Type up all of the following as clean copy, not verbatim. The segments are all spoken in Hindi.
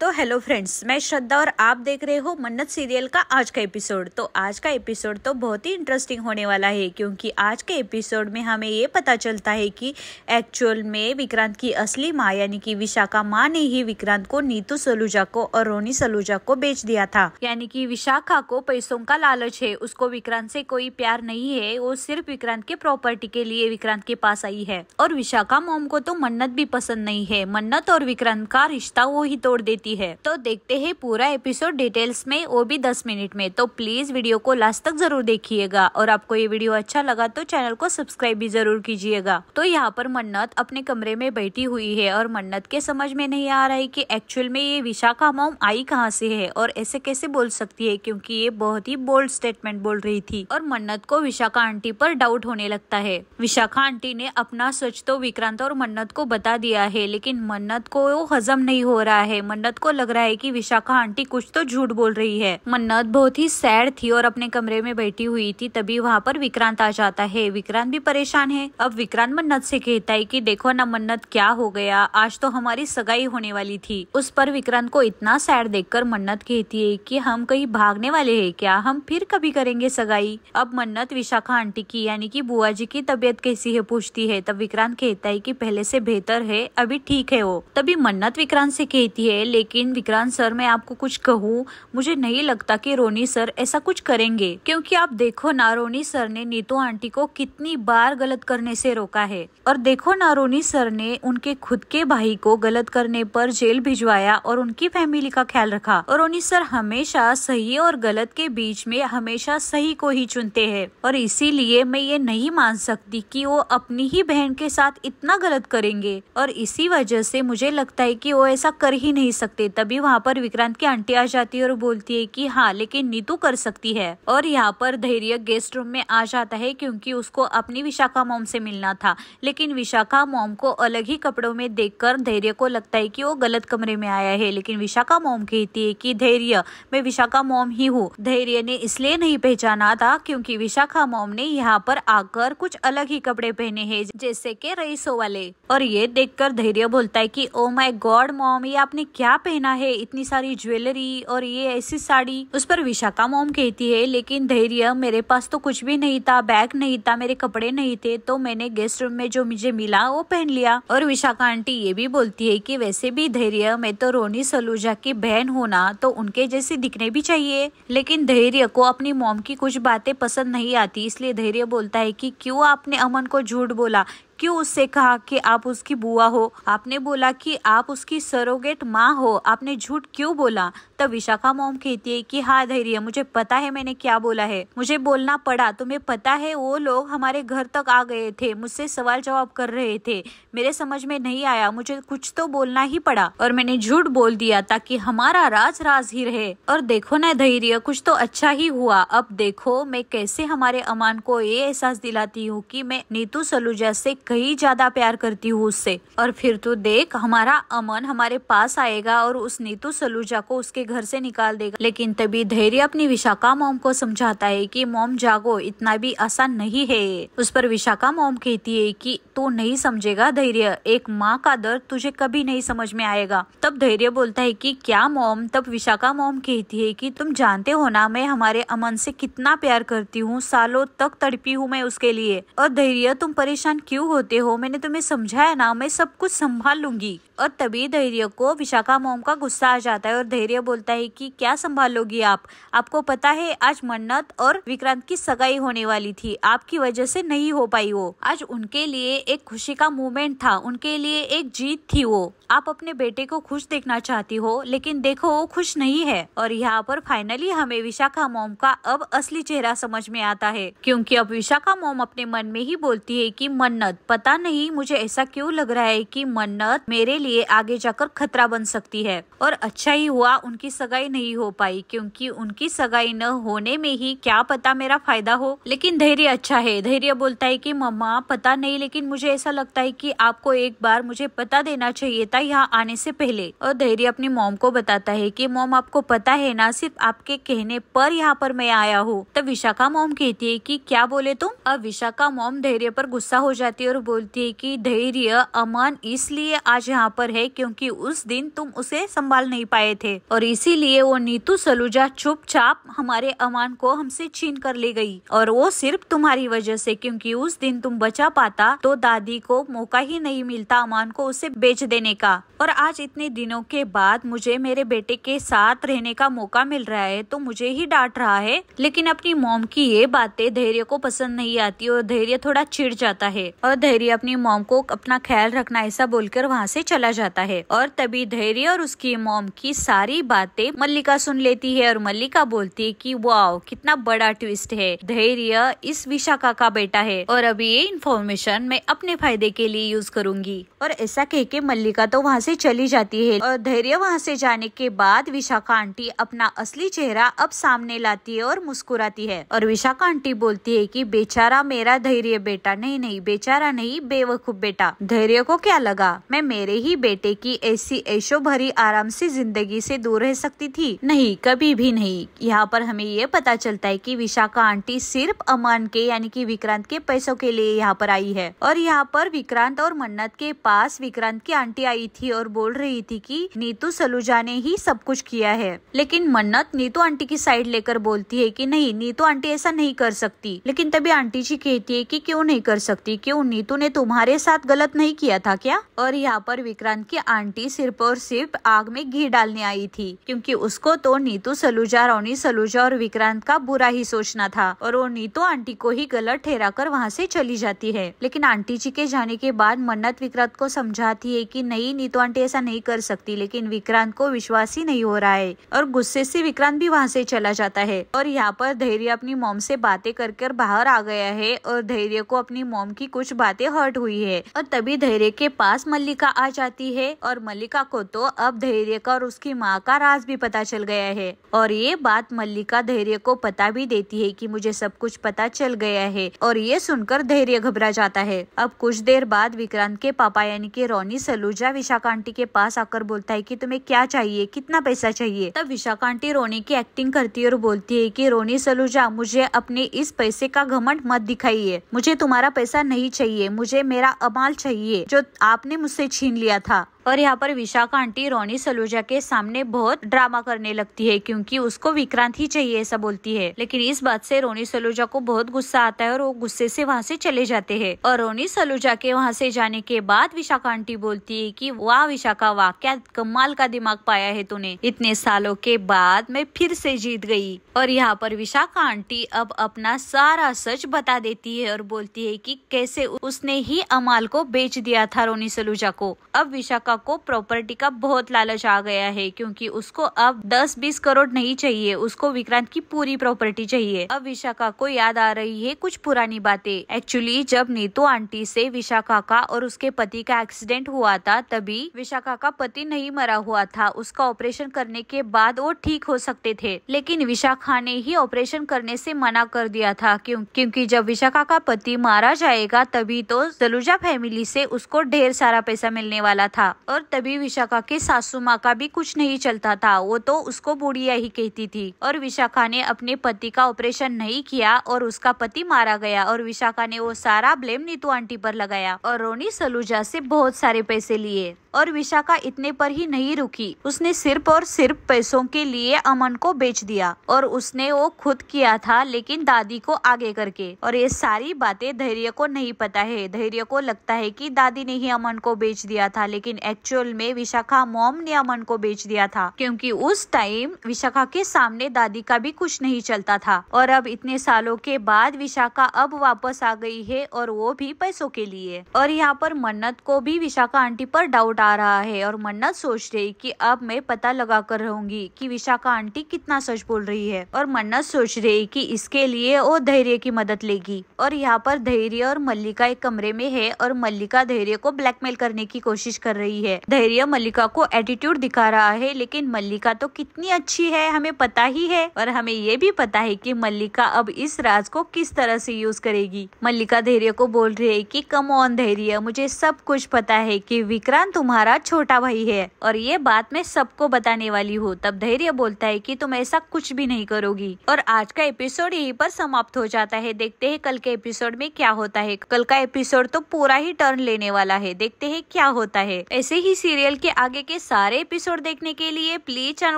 तो हेलो फ्रेंड्स, मैं श्रद्धा और आप देख रहे हो मन्नत सीरियल का आज का एपिसोड। तो आज का एपिसोड तो बहुत ही इंटरेस्टिंग होने वाला है, क्योंकि आज के एपिसोड में हमें ये पता चलता है कि एक्चुअल में विक्रांत की असली माँ यानी कि विशाखा माँ ने ही विक्रांत को नीतू सलूजा को और रोनी सलूजा को बेच दिया था। यानी कि विशाखा को पैसों का लालच है, उसको विक्रांत से कोई प्यार नहीं है, वो सिर्फ विक्रांत के प्रॉपर्टी के लिए विक्रांत के पास आई है। और विशाखा मॉम को तो मन्नत भी पसंद नहीं है, मन्नत और विक्रांत का रिश्ता वो ही तोड़ देती है। तो देखते हैं पूरा एपिसोड डिटेल्स में, वो भी 10 मिनट में। तो प्लीज वीडियो को लास्ट तक जरूर देखिएगा, और आपको ये वीडियो अच्छा लगा तो चैनल को सब्सक्राइब भी जरूर कीजिएगा। तो यहाँ पर मन्नत अपने कमरे में बैठी हुई है और मन्नत के समझ में नहीं आ रहा है कि एक्चुअल में ये विशाखा मॉम आई कहाँ से है और ऐसे कैसे बोल सकती है, क्योंकि ये बहुत ही बोल्ड स्टेटमेंट बोल रही थी। और मन्नत को विशाखा आंटी पर डाउट होने लगता है। विशाखा आंटी ने अपना सच तो विक्रांत और मन्नत को बता दिया है, लेकिन मन्नत को वो हजम नहीं हो रहा है। मन्नत को लग रहा है कि विशाखा आंटी कुछ तो झूठ बोल रही है। मन्नत बहुत ही सैड थी और अपने कमरे में बैठी हुई थी, तभी वहाँ पर विक्रांत आ जाता है। विक्रांत भी परेशान है। अब विक्रांत मन्नत से कहता है कि देखो ना मन्नत, क्या हो गया, आज तो हमारी सगाई होने वाली थी। उस पर विक्रांत को इतना सैड देखकर मन्नत कहती है कि हम कहीं भागने वाले हैं क्या, हम फिर कभी करेंगे सगाई। अब मन्नत विशाखा आंटी की यानी कि बुआ जी की तबीयत कैसी है पूछती है। तब विक्रांत कहता है कि पहले से बेहतर है, अभी ठीक है वो। तभी मन्नत विक्रांत से कहती है, लेकिन विक्रांत सर मैं आपको कुछ कहूँ, मुझे नहीं लगता कि रोनी सर ऐसा कुछ करेंगे, क्योंकि आप देखो ना रोनी सर ने नीतू आंटी को कितनी बार गलत करने से रोका है। और देखो ना रोनी सर ने उनके खुद के भाई को गलत करने पर जेल भिजवाया और उनकी फैमिली का ख्याल रखा। और रोनी सर हमेशा सही और गलत के बीच में हमेशा सही को ही चुनते हैं, और इसीलिए मैं ये नहीं मान सकती कि वो अपनी ही बहन के साथ इतना गलत करेंगे, और इसी वजह से मुझे लगता है कि वो ऐसा कर ही नहीं सकते। तभी वहाँ पर विक्रांत की आंटी आ जाती है और बोलती है कि हाँ लेकिन नीतू कर सकती है। और यहाँ पर धैर्य गेस्ट रूम में आ जाता है, क्योंकि उसको अपनी विशाखा मॉम से मिलना था। लेकिन विशाखा मॉम को अलग ही कपड़ों में देखकर धैर्य को लगता है कि वो गलत कमरे में आया है। लेकिन विशाखा मॉम कहती है कि धैर्य, मैं विशाखा मॉम ही हूँ। धैर्य ने इसलिए नहीं पहचाना था क्योंकि विशाखा मॉम ने यहाँ पर आकर कुछ अलग ही कपड़े पहने हैं, जैसे के रईसों वाले। और ये देखकर धैर्य बोलता है कि ओ माय गॉड मॉम, ये आपने क्या पहना है, इतनी सारी ज्वेलरी और ये ऐसी साड़ी। उस पर विशाखा मॉम कहती है, लेकिन धैर्य मेरे पास तो कुछ भी नहीं था, बैग नहीं था, मेरे कपड़े नहीं थे, तो मैंने गेस्ट रूम में जो मुझे मिला वो पहन लिया। और विशाखा आंटी ये भी बोलती है कि वैसे भी धैर्य, मैं तो रोनी सलूजा की बहन हूँ ना, तो उनके जैसी दिखने भी चाहिए। लेकिन धैर्य को अपनी मॉम की कुछ बातें पसंद नहीं आती, इसलिए धैर्य बोलता है कि क्यों आपने अमन को झूठ बोला, क्यों उससे कहा कि आप उसकी बुआ हो, आपने बोला कि आप उसकी सरोगेट माँ हो, आपने झूठ क्यों बोला। तब विशाखा मॉम कहती है कि हाँ धैर्य, मुझे पता है मैंने क्या बोला है, मुझे बोलना पड़ा। तुम्हें पता है वो लोग हमारे घर तक आ गए थे, मुझसे सवाल जवाब कर रहे थे, मेरे समझ में नहीं आया, मुझे कुछ तो बोलना ही पड़ा और मैंने झूठ बोल दिया ताकि हमारा राज राज ही रहे। और देखो ना धैर्य, कुछ तो अच्छा ही हुआ। अब देखो मैं कैसे हमारे अमान को ये एहसास दिलाती हूँ कि मैं नीतू सलूजा से कहीं ज्यादा प्यार करती हूँ उससे। और फिर तो देख, हमारा अमन हमारे पास आएगा और उस नीतू सलूजा को उसके घर से निकाल देगा। लेकिन तभी धैर्य अपनी विशाखा मॉम को समझाता है कि मॉम जागो, इतना भी आसान नहीं है। उस पर विशाखा मॉम कहती है कि तू नहीं समझेगा धैर्य, एक माँ का दर्द तुझे कभी नहीं समझ में आएगा। तब धैर्य बोलता है कि क्या मॉम। तब विशाखा मॉम कहती है कि तुम जानते हो ना मैं हमारे अमन से कितना प्यार करती हूँ, सालों तक तड़पी हूँ मैं उसके लिए। और धैर्य तुम परेशान क्यों होते हो, मैंने तुम्हें समझाया ना, मैं सब कुछ संभाल लूंगी। और तभी धैर्य को विशाखा मॉम का गुस्सा आ जाता है और धैर्य बोलता है कि क्या संभाल लोगी आप, आपको पता है आज मन्नत और विक्रांत की सगाई होने वाली थी, आपकी वजह से नहीं हो पाई वो। आज उनके लिए एक खुशी का मोमेंट था, उनके लिए एक जीत थी वो। आप अपने बेटे को खुश देखना चाहती हो, लेकिन देखो वो खुश नहीं है। और यहाँ पर फाइनली हमें विशाखा मॉम का अब असली चेहरा समझ में आता है, क्योंकि अब विशाखा मॉम अपने मन में ही बोलती है कि मन्नत, पता नहीं मुझे ऐसा क्यों लग रहा है कि मन्नत मेरे लिए आगे जाकर खतरा बन सकती है। और अच्छा ही हुआ उनकी सगाई नहीं हो पाई, क्योंकि उनकी सगाई न होने में ही क्या पता मेरा फायदा हो। लेकिन धैर्य अच्छा है, धैर्य बोलता है कि मम्मा पता नहीं, लेकिन मुझे ऐसा लगता है कि आपको एक बार मुझे बता देना चाहिए था यहाँ आने से पहले। और धैर्य अपनी मॉम को बताता है कि मॉम आपको पता है ना, सिर्फ आपके कहने पर यहाँ पर मैं आया हूँ। तब विशाखा मॉम कहती है कि क्या बोले तुम। अब विशाखा मॉम धैर्य पर गुस्सा हो जाती है और बोलती है कि धैर्य, अमन इसलिए आज यहाँ पर है क्योंकि उस दिन तुम उसे संभाल नहीं पाए थे और इसीलिए वो नीतू सलूजा चुपचाप हमारे अमान को हमसे छीन कर ले गई और वो सिर्फ तुम्हारी वजह से, क्योंकि उस दिन तुम बचा पाता तो दादी को मौका ही नहीं मिलता अमान को उसे बेच देने का। और आज इतने दिनों के बाद मुझे मेरे बेटे के साथ रहने का मौका मिल रहा है तो मुझे ही डांट रहा है। लेकिन अपनी मॉम की ये बातें धैर्य को पसंद नहीं आती और धैर्य थोड़ा चिढ़ जाता है और धैर्य अपनी मॉम को अपना ख्याल रखना ऐसा बोलकर वहाँ से चला जाता है। और तभी धैर्य और उसकी मॉम की सारी बातें मल्लिका सुन लेती है और मल्लिका बोलती है कि वाओ कितना बड़ा ट्विस्ट है, धैर्य इस विशाखा का बेटा है और अभी ये इन्फॉर्मेशन मैं अपने फायदे के लिए यूज करूंगी। और ऐसा कह के मल्लिका तो वहाँ से चली जाती है और धैर्य वहाँ से जाने के बाद विशाखा आंटी अपना असली चेहरा अब सामने लाती है और मुस्कुराती है और विशाखा आंटी बोलती है कि बेचारा मेरा धैर्य बेटा, नहीं बेचारा नहीं, बेवकूफ बेटा। धैर्य को क्या लगा मैं मेरे ही बेटे की ऐसी ऐशो भरी आराम से जिंदगी से दूर रह सकती थी? नहीं, कभी भी नहीं। यहाँ पर हमें ये पता चलता है कि विशाखा आंटी सिर्फ अमान के यानी कि विक्रांत के पैसों के लिए यहाँ पर आई है और यहाँ पर विक्रांत और मन्नत के पास विक्रांत की आंटी आई थी और बोल रही थी कि नीतू सलूजा ने ही सब कुछ किया है। लेकिन मन्नत नीतू आंटी की साइड लेकर बोलती है कि नहीं, नीतू आंटी ऐसा नहीं कर सकती। लेकिन तभी आंटी जी कहती है कि क्यों नहीं कर सकती, क्यों नीतू ने तुम्हारे साथ गलत नहीं किया था क्या? और यहाँ पर विक्रांत की आंटी सिर्फ और सिर्फ आग में घी डालने आई थी क्योंकि उसको तो नीतू सलूजा, रोनी सलूजा और विक्रांत का बुरा ही सोचना था और वो नीतू आंटी को ही गलत ठहरा कर वहाँ से चली जाती है। लेकिन आंटी जी के जाने के बाद मन्नत विक्रांत को समझाती है कि नहीं, नीतू आंटी ऐसा नहीं कर सकती। लेकिन विक्रांत को विश्वास ही नहीं हो रहा है और गुस्से से विक्रांत भी वहाँ से चला जाता है। और यहाँ पर धैर्य अपनी मॉम से बातें कर बाहर आ गया है और धैर्य को अपनी मॉम की कुछ बातें हर्ट हुई है और तभी धैर्य के पास मल्लिका आ जाती है और मल्लिका को तो अब धैर्य का और उसकी माँ का राज भी पता चल गया है और ये बात मल्लिका धैर्य को पता भी देती है कि मुझे सब कुछ पता चल गया है और ये सुनकर धैर्य घबरा जाता है। अब कुछ देर बाद विक्रांत के पापा यानी कि रोनी सलूजा विशाखा आंटी के पास आकर बोलता है कि तुम्हें क्या चाहिए, कितना पैसा चाहिए? तब विशाखा आंटी रोनी की एक्टिंग करती है और बोलती है कि रोनी सलूजा मुझे अपने इस पैसे का घमंड मत दिखाइए, मुझे तुम्हारा पैसा नहीं चाहिए, मुझे मेरा अमाल चाहिए जो आपने मुझसे छीन लिया था। और यहाँ पर विशाखा आंटी रोनी सलूजा के सामने बहुत ड्रामा करने लगती है क्योंकि उसको विक्रांत ही चाहिए ऐसा बोलती है। लेकिन इस बात से रोनी सलूजा को बहुत गुस्सा आता है और वो गुस्से से वहाँ से चले जाते हैं। और रोनी सलूजा के वहाँ से जाने के बाद विशाखा आंटी बोलती है कि वाह विशाखा, वाह क्या कमाल का दिमाग पाया है तूने, इतने सालों के बाद मैं फिर से जीत गई। और यहाँ पर विशाखा आंटी अब अपना सारा सच बता देती है और बोलती है कि कैसे उसने ही अमाल को बेच दिया था रोनी सलूजा को। अब विशाखा को प्रॉपर्टी का बहुत लालच आ गया है क्योंकि उसको अब 10-20 करोड़ नहीं चाहिए, उसको विक्रांत की पूरी प्रॉपर्टी चाहिए। अब विशाखा को याद आ रही है कुछ पुरानी बातें। एक्चुअली जब नीतू आंटी से विशाखा का और उसके पति का एक्सीडेंट हुआ था तभी विशाखा का पति नहीं मरा हुआ था, उसका ऑपरेशन करने के बाद वो ठीक हो सकते थे। लेकिन विशाखा ने ही ऑपरेशन करने से मना कर दिया था क्योंकि जब विशाखा का पति मारा जाएगा तभी तो सलूजा फैमिली से उसको ढेर सारा पैसा मिलने वाला था। और तभी विशाखा के सासू माँ का भी कुछ नहीं चलता था, वो तो उसको बुढ़िया ही कहती थी। और विशाखा ने अपने पति का ऑपरेशन नहीं किया और उसका पति मारा गया और विशाखा ने वो सारा ब्लेम नीतू आंटी पर लगाया और रोनी सलूजा से बहुत सारे पैसे लिए। और विशाखा इतने पर ही नहीं रुकी, उसने सिर्फ और सिर्फ पैसों के लिए अमन को बेच दिया और उसने वो खुद किया था लेकिन दादी को आगे करके। और ये सारी बातें धैर्य को नहीं पता है। धैर्य को लगता है कि दादी ने ही अमन को बेच दिया था लेकिन एक्चुअल में विशाखा मॉम ने अमन को बेच दिया था क्योंकि उस टाइम विशाखा के सामने दादी का भी कुछ नहीं चलता था। और अब इतने सालों के बाद विशाखा अब वापस आ गई है और वो भी पैसों के लिए। और यहाँ पर मन्नत को भी विशाखा आंटी पर डाउट आ रहा है और मन्नत सोच रही कि अब मैं पता लगा कर रहूंगी कि विशाखा आंटी कितना सच बोल रही है। और मन्नत सोच रही कि इसके लिए वो धैर्य की मदद लेगी। और यहाँ पर धैर्य और मल्लिका एक कमरे में है और मल्लिका धैर्य को ब्लैकमेल करने की कोशिश कर रही है। धैर्य मल्लिका को एटीट्यूड दिखा रहा है लेकिन मल्लिका तो कितनी अच्छी है हमें पता ही है और हमें ये भी पता है कि मल्लिका अब इस राज को किस तरह से यूज करेगी। मल्लिका धैर्य को बोल रही है कि कम ऑन धैर्य, मुझे सब कुछ पता है कि विक्रांत तुम्हारा छोटा भाई है और ये बात मैं सबको बताने वाली हूँ। तब धैर्य बोलता है कि तुम ऐसा कुछ भी नहीं करोगी। और आज का एपिसोड यहीं पर समाप्त हो जाता है। देखते हैं कल के एपिसोड में क्या होता है। कल का एपिसोड तो पूरा ही टर्न लेने वाला है, देखते हैं क्या होता है। ऐसे ही सीरियल के आगे के सारे एपिसोड देखने के लिए प्लीज चैनल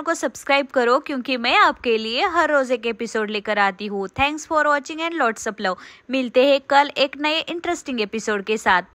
को सब्सक्राइब करो, क्योंकि मैं आपके लिए हर रोज एक एपिसोड लेकर आती हूँ। Thanks for watching and lots of love. मिलते हैं कल एक नए इंटरेस्टिंग एपिसोड के साथ।